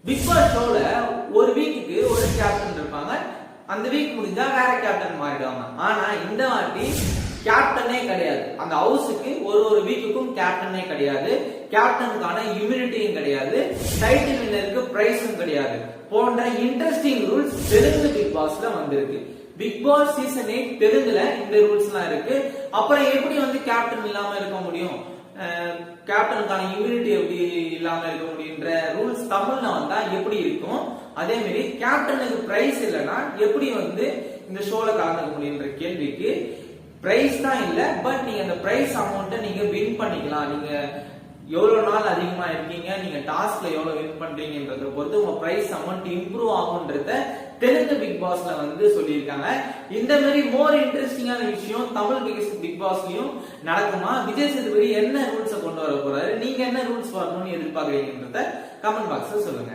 Big pass ஷோல ஒரு வீக்குக்கு ஒரு கேப்டன் இருப்பாங்க. அந்த வீக் முடிஞ்சா வேற கேப்டன் மாறிடுவாங்க. ஆனா இந்த வாட்டி கேப்டனே கிடையாது. அந்த ஹவுஸுக்கு ஒரு வீக்குக்கும் கேப்டனே கிடையாது. கேப்டனுக்கான இம்யூனிட்டியும் கிடையாது. டைட்டில் வின்னருக்கு பிரைஸும் கிடையாது. போன்ற இன்ட்ரெஸ்டிங் ரூல்ஸ் தெலுங்கு பிக் பாஸ்ல வந்திருக்கு. பிக் பாஸ் சீசன் 8 தெலுங்குல இந்த ரூல்ஸ் எல்லாம் இருக்கு. அப்புறம் எப்படி கேப்டன் இல்லாம இருக்க முடியும், கேப்டனுக்கான இம்யூனிட்டி எப்படி இல்லாம இருக்க முடியுன்ற ரூல்ஸ் தமிழ்ல வந்தா எப்படி இருக்கும், அதே மாதிரி கேப்டனுக்கு பிரைஸ் இல்லைன்னா எப்படி இந்த ஷோல கலந்துக்க முடியுன்ற கேள்விக்கு பிரைஸ் தான் இல்ல, பட் நீங்க அந்த பிரைஸ் அமௌண்ட்டை நீங்க வின் பண்ணிக்கலாம். நீங்க எவ்வளவு நாள் அதிகமா இருக்கீங்க, நீங்க டாஸ்க்ல எவ்வளவு வின் பண்றீங்கன்றத பொறுத்து உங்க பிரைஸ் அமௌண்ட் இம்ப்ரூவ் ஆகும்ன்றத தெலுங்கு பிக் பாஸ்ல சொல்லியிருக்காங்க. இந்த மாதிரி மோர் இன்ட்ரெஸ்டிங்கான விஷயம் தமிழ் பிக் பாஸ்லயும் நடக்குமா? விஜய் சேதுபதி என்ன ரூல்ஸை கொண்டு வர போறாரு, நீங்க என்ன ரூல்ஸ் வரணும்னு எதிர்பார்க்கறீங்கன்றத கமெண்ட் பாக்ஸ்ல சொல்லுங்க.